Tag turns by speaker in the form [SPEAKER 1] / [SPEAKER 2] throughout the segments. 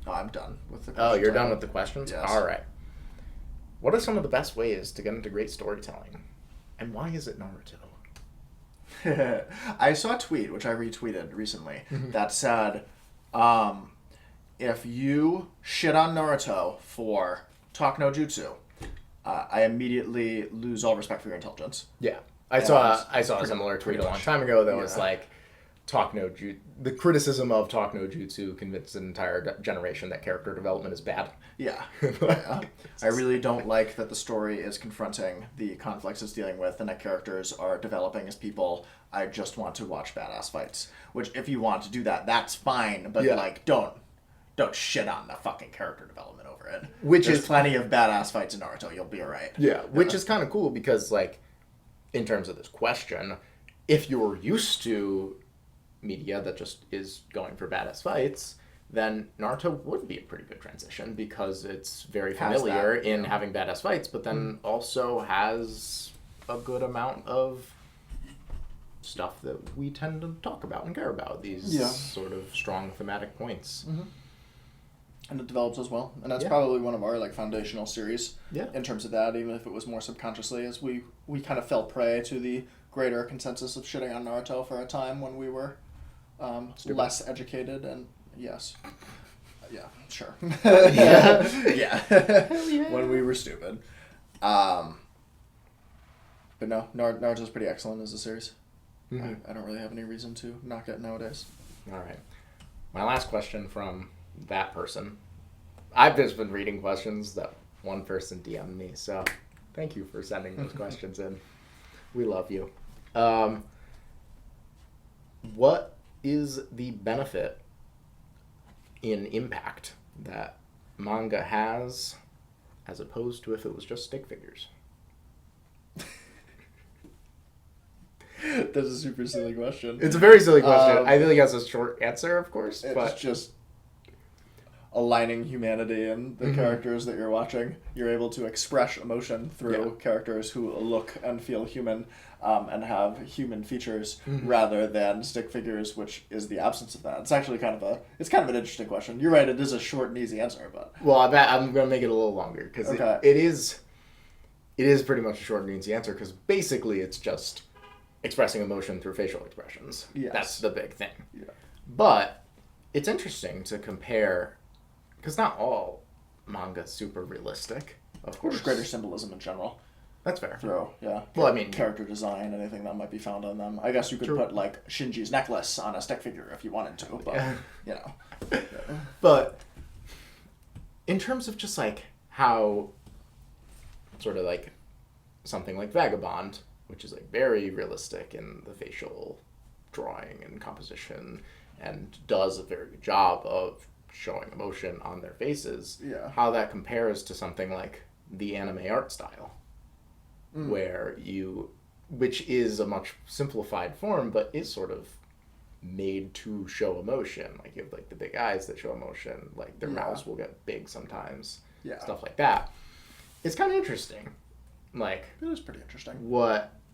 [SPEAKER 1] No, I'm done with the
[SPEAKER 2] Oh,
[SPEAKER 1] questions.
[SPEAKER 2] you're done with the questions?
[SPEAKER 1] Yes.
[SPEAKER 2] All right. What are some of the best ways to get into great storytelling? And why is it Naruto?
[SPEAKER 1] I saw a tweet, which I retweeted recently, that said, if you shit on Naruto for talk no jutsu, I immediately lose all respect for your intelligence.
[SPEAKER 2] Yeah. I saw a similar tweet a long time ago that was like, the criticism of talk no jutsu convinced an entire generation that character development is bad.
[SPEAKER 1] Yeah. Yeah. I really don't like that the story is confronting the conflicts it's dealing with and that characters are developing as people. I just want to watch badass fights. Which, if you want to do that, that's fine. But, like, don't shit on the fucking character development over it. There's plenty of badass fights in Naruto. You'll be alright.
[SPEAKER 2] Yeah, which is kind of cool because, like, in terms of this question, if you're used to media that just is going for badass fights, then Naruto would be a pretty good transition because it's very familiar in having badass fights, but then also has a good amount of stuff that we tend to talk about and care about. These sort of strong thematic points.
[SPEAKER 1] And it develops as well. And that's probably one of our like foundational series in terms of that, even if it was more subconsciously, as we kind of fell prey to the greater consensus of shitting on Naruto for a time when we were less educated and yeah, sure. yeah. When we were stupid. But no, Naruto's pretty excellent as a series. I don't really have any reason to knock it nowadays.
[SPEAKER 2] All right. My last question from that person. I've just been reading questions that one person DM'd me, so thank you for sending those questions in. We love you. What is the benefit in impact that manga has as opposed to if it was just stick figures?
[SPEAKER 1] That's a super silly question.
[SPEAKER 2] It's a very silly question. I feel like it has a short answer, of course.
[SPEAKER 1] It's just aligning humanity and the characters that you're watching. You're able to express emotion through characters who look and feel human and have human features rather than stick figures, which is the absence of that. It's actually kind of an interesting question. You're right, it is a short and easy answer, but
[SPEAKER 2] well, I bet I'm going to make it a little longer because it is pretty much a short and easy answer because basically it's just expressing emotion through facial expressions.
[SPEAKER 1] Yes.
[SPEAKER 2] That's the big thing.
[SPEAKER 1] Yeah.
[SPEAKER 2] But it's interesting to compare, because not all manga is super realistic, of course.
[SPEAKER 1] Just greater symbolism in general.
[SPEAKER 2] That's fair.
[SPEAKER 1] Well, I mean, character design, anything that might be found on them. I guess you could put like Shinji's necklace on a stick figure if you wanted to, but you know.
[SPEAKER 2] But in terms of just like how sort of like something like Vagabond, which is like very realistic in the facial drawing and composition and does a very good job of showing emotion on their faces, how that compares to something like the anime art style, which is a much simplified form, but is sort of made to show emotion. Like you have like the big eyes that show emotion, like their mouths will get big sometimes, stuff like that. It's kind of interesting. Like
[SPEAKER 1] it is pretty interesting.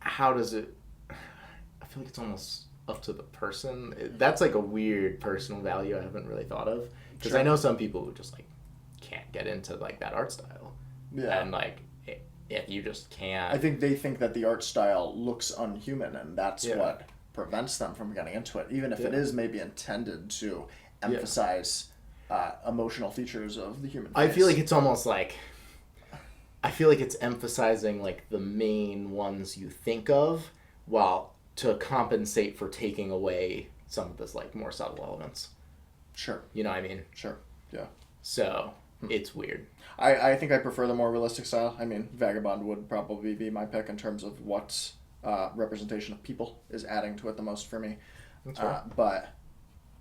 [SPEAKER 2] How does it? I feel like it's almost up to the person. That's like a weird personal value I haven't really thought of because I know some people who just like can't get into like that art style. Yeah. And like if you just can't.
[SPEAKER 1] I think they think that the art style looks unhuman, and that's what prevents them from getting into it, even if it is maybe intended to emphasize emotional features of the human face.
[SPEAKER 2] I feel like it's almost like. I feel like it's emphasizing like the main ones you think of, while to compensate for taking away some of this like more subtle elements.
[SPEAKER 1] Sure.
[SPEAKER 2] You know what I mean?
[SPEAKER 1] Sure. Yeah.
[SPEAKER 2] So it's weird.
[SPEAKER 1] I think I prefer the more realistic style. I mean, Vagabond would probably be my pick in terms of what representation of people is adding to it the most for me. That's right. But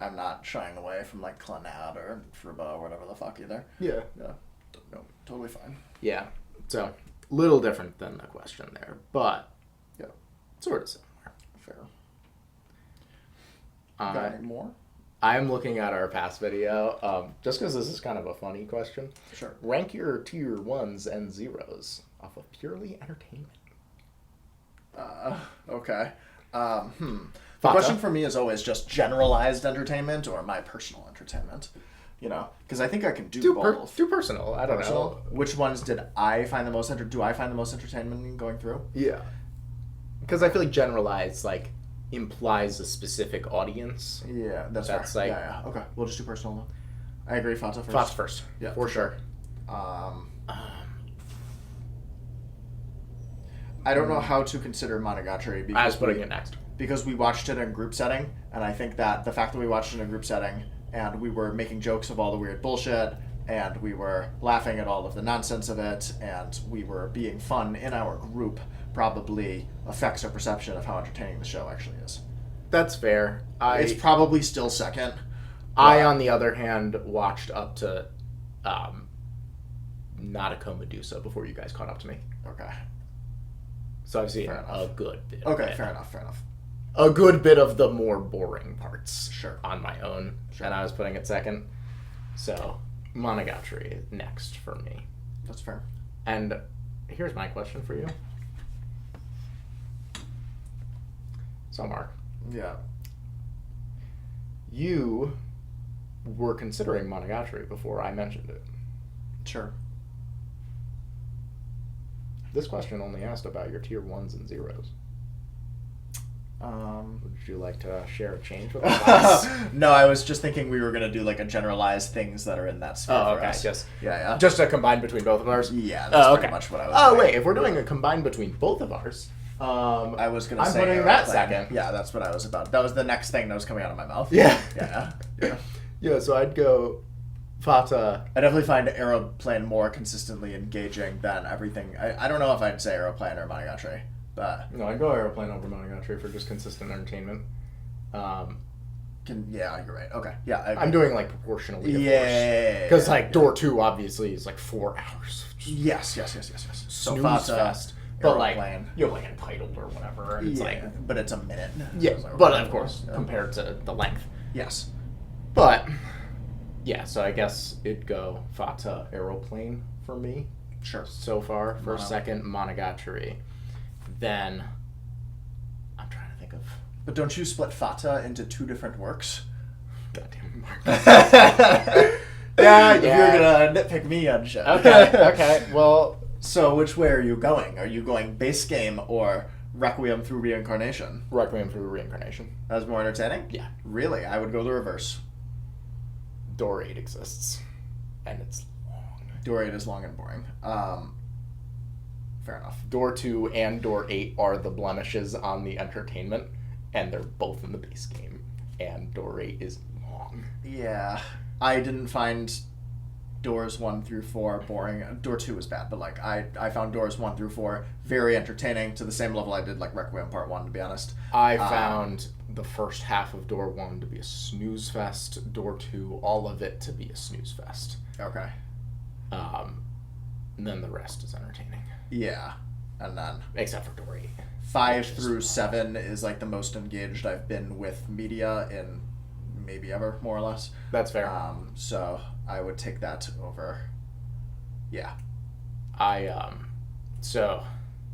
[SPEAKER 1] I'm not shying away from like Clannad or Fruba or whatever the fuck either.
[SPEAKER 2] Yeah.
[SPEAKER 1] Yeah. No, totally fine.
[SPEAKER 2] Yeah. So, little different than the question there, but sort of similar.
[SPEAKER 1] Fair. Got any more?
[SPEAKER 2] I'm looking at our past video, just because this is kind of a funny question.
[SPEAKER 1] Sure.
[SPEAKER 2] Rank your tier 1s and 0s off of purely entertainment.
[SPEAKER 1] Okay. The question for me is always just generalized entertainment or my personal entertainment. You know, because I think I can do both.
[SPEAKER 2] Do personal. I don't know.
[SPEAKER 1] Which ones did I find the most do I find the most entertainment in going through?
[SPEAKER 2] Yeah. Because I feel like generalized like implies a specific audience.
[SPEAKER 1] Yeah, that's fair. Like, yeah. Okay, we'll just do personal then. I agree. Fata first.
[SPEAKER 2] Fata first.
[SPEAKER 1] Yeah,
[SPEAKER 2] for sure.
[SPEAKER 1] I don't know how to consider Monogatari because
[SPEAKER 2] I was putting it next.
[SPEAKER 1] Because we watched it in a group setting, and I think that the fact that we watched it in a group setting and we were making jokes of all the weird bullshit and we were laughing at all of the nonsense of it and we were being fun in our group probably affects our perception of how entertaining the show actually is.
[SPEAKER 2] That's fair.
[SPEAKER 1] It's probably still second.
[SPEAKER 2] I, on the other hand, watched up to Nautico Medusa before you guys caught up to me.
[SPEAKER 1] Okay.
[SPEAKER 2] So I've seen a good bit.
[SPEAKER 1] Okay, fair enough.
[SPEAKER 2] A good bit of the more boring parts.
[SPEAKER 1] Sure.
[SPEAKER 2] On my own. Sure. And I was putting it second. So, Monogatari next for me.
[SPEAKER 1] That's fair.
[SPEAKER 2] And here's my question for you. So, Mark.
[SPEAKER 1] Yeah.
[SPEAKER 2] You were considering Monogatari before I mentioned it.
[SPEAKER 1] Sure.
[SPEAKER 2] This question only asked about your tier 1s and 0s. Would you like to share a change with us?
[SPEAKER 1] No, I was just thinking we were going to do like a generalized things that are in that sphere.
[SPEAKER 2] Oh, okay. Just a combine between both of ours?
[SPEAKER 1] Yeah, that's pretty much what I was doing.
[SPEAKER 2] Wait, if we're doing a combine between both of ours,
[SPEAKER 1] I was going to say...
[SPEAKER 2] I'm putting that second.
[SPEAKER 1] Yeah, that's what I was about. That was the next thing that was coming out of my mouth.
[SPEAKER 2] Yeah.
[SPEAKER 1] Yeah,
[SPEAKER 2] so I'd go Fata.
[SPEAKER 1] I definitely find Aeroplane more consistently engaging than everything. I don't know if I'd say Aeroplane or Monogatari. But
[SPEAKER 2] no, I'd go Aeroplane over Monogatari for just consistent entertainment.
[SPEAKER 1] Yeah, you're right. Okay, yeah,
[SPEAKER 2] I'm doing like proportionally.
[SPEAKER 1] Yeah,
[SPEAKER 2] because like Door 2 obviously is like 4 hours.
[SPEAKER 1] Yes.
[SPEAKER 2] So snooze fest. But like you're like entitled or whatever, and it's like,
[SPEAKER 1] but it's a minute.
[SPEAKER 2] Yeah, but of course compared to the length.
[SPEAKER 1] Yes,
[SPEAKER 2] but yeah, so I guess it'd go Fata Aeroplane for me.
[SPEAKER 1] Sure.
[SPEAKER 2] So far for second, Monogatari. Then I'm trying to think of.
[SPEAKER 1] But don't you split Fata into 2 different works?
[SPEAKER 2] Goddamn Mark.
[SPEAKER 1] Yeah. You're gonna nitpick me on shit.
[SPEAKER 2] Okay. Well,
[SPEAKER 1] so which way are you going? Are you going base game or Requiem through Reincarnation?
[SPEAKER 2] Requiem through Reincarnation.
[SPEAKER 1] That's more entertaining?
[SPEAKER 2] Yeah.
[SPEAKER 1] Really? I would go the reverse.
[SPEAKER 2] Door 8 exists, and it's long.
[SPEAKER 1] Door 8 is long and boring. Fair enough.
[SPEAKER 2] Door 2 and Door 8 are the blemishes on the entertainment, and they're both in the base game. And Door 8 is long.
[SPEAKER 1] Yeah. I didn't find Doors 1 through 4 boring. Door 2 was bad, but like I found Doors 1 through 4 very entertaining to the same level I did like Requiem Part 1, to be honest.
[SPEAKER 2] I found the first half of Door 1 to be a snooze fest, Door 2, all of it to be a snooze fest.
[SPEAKER 1] Okay.
[SPEAKER 2] And then the rest is entertaining.
[SPEAKER 1] Yeah. And then
[SPEAKER 2] except for Door 8.
[SPEAKER 1] 5 through 7 is like the most engaged I've been with media in maybe ever, more or less.
[SPEAKER 2] That's fair.
[SPEAKER 1] So I would take that over. Yeah.
[SPEAKER 2] So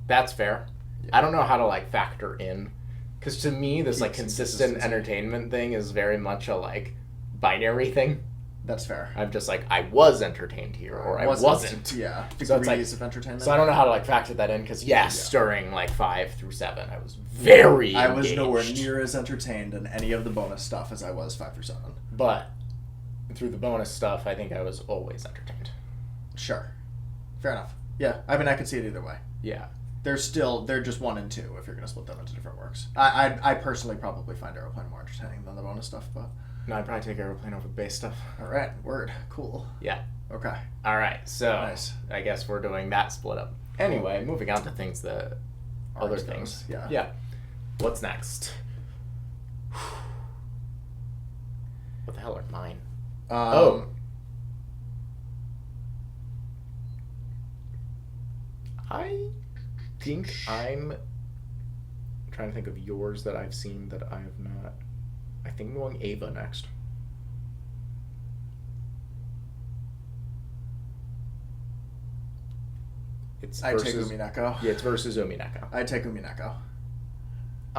[SPEAKER 2] that's fair. Yeah. I don't know how to like factor in, because to me this like consistent entertainment thing is very much a like binary thing.
[SPEAKER 1] That's fair.
[SPEAKER 2] I'm just like, I was entertained here, or I wasn't.
[SPEAKER 1] Yeah.
[SPEAKER 2] Degrees
[SPEAKER 1] of entertainment.
[SPEAKER 2] So I don't know how to like factor that in, because during like 5 through 7, I was very
[SPEAKER 1] I was
[SPEAKER 2] engaged.
[SPEAKER 1] nowhere near as entertained in any of the bonus stuff as I was 5 through 7.
[SPEAKER 2] But through the bonus stuff, I think I was always entertained.
[SPEAKER 1] Sure. Fair enough. Yeah. I mean, I could see it either way.
[SPEAKER 2] Yeah.
[SPEAKER 1] They're just 1 and 2 if you're going to split them into different works. I personally probably find Aeroplane more entertaining than the bonus stuff, but...
[SPEAKER 2] No, I'd probably take Aeroplane over base stuff.
[SPEAKER 1] Alright, word. Cool.
[SPEAKER 2] Yeah.
[SPEAKER 1] Okay.
[SPEAKER 2] Alright, so
[SPEAKER 1] nice.
[SPEAKER 2] I guess we're doing that split up. Anyway, moving on to things that... other things. Yeah. What's next? What the hell are mine? I think I'm trying to think of yours that I've seen that I have not. I think I'm going Ava next.
[SPEAKER 1] I take Umineko.
[SPEAKER 2] Yeah, it's versus Umineko.
[SPEAKER 1] I take Umineko.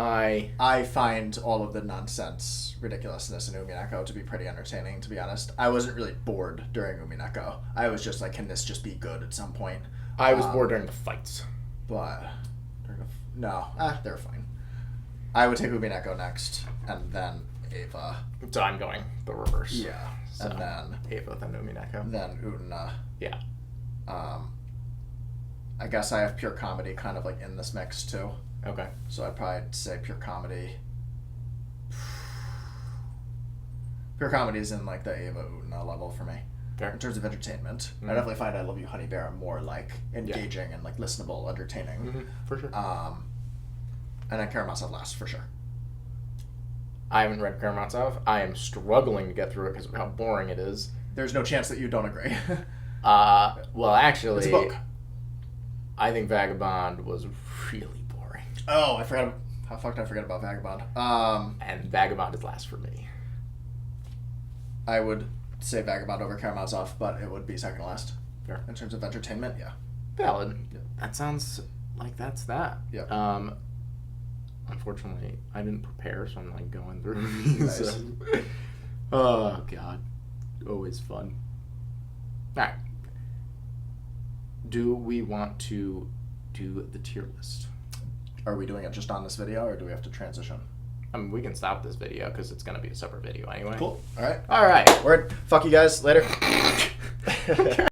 [SPEAKER 1] I find all of the nonsense, ridiculousness in Umineko to be pretty entertaining, to be honest. I wasn't really bored during Umineko. I was just like, can this just be good at some point?
[SPEAKER 2] I was bored during the fights.
[SPEAKER 1] But, they're fine. I would take Umineko next, and then Eva.
[SPEAKER 2] So I'm going the reverse.
[SPEAKER 1] Yeah.
[SPEAKER 2] So
[SPEAKER 1] and then
[SPEAKER 2] Eva, then Umineko.
[SPEAKER 1] Then Utena.
[SPEAKER 2] Yeah.
[SPEAKER 1] I guess I have pure comedy kind of like in this mix too.
[SPEAKER 2] Okay.
[SPEAKER 1] So I'd probably say pure comedy. Pure comedy is in like the Eva Utena level for me.
[SPEAKER 2] Fair.
[SPEAKER 1] In terms of entertainment. I definitely find I Love You Honey Bear more like engaging and like listenable, entertaining.
[SPEAKER 2] Mm-hmm. For sure.
[SPEAKER 1] And then Karamazov last for sure.
[SPEAKER 2] I haven't read Karamazov. I am struggling to get through it because of how boring it is.
[SPEAKER 1] There's no chance that you don't agree.
[SPEAKER 2] Well, actually,
[SPEAKER 1] it's a book.
[SPEAKER 2] I think Vagabond was really boring.
[SPEAKER 1] Oh, I forgot. How fucked I forget about Vagabond.
[SPEAKER 2] And Vagabond is last for me.
[SPEAKER 1] I would say Vagabond over Karamazov, but it would be second last.
[SPEAKER 2] Fair.
[SPEAKER 1] In terms of entertainment, yeah.
[SPEAKER 2] Valid. Yeah. That sounds like that's that.
[SPEAKER 1] Yeah.
[SPEAKER 2] Unfortunately, I didn't prepare, so I'm like going through these.
[SPEAKER 1] Nice.
[SPEAKER 2] Oh God, always fun. All right. Do we want to do the tier list?
[SPEAKER 1] Are we doing it just on this video, or do we have to transition?
[SPEAKER 2] I mean, we can stop this video because it's going to be a separate video anyway.
[SPEAKER 1] Cool. All right.
[SPEAKER 2] All right.
[SPEAKER 1] Word. Fuck you guys. Later.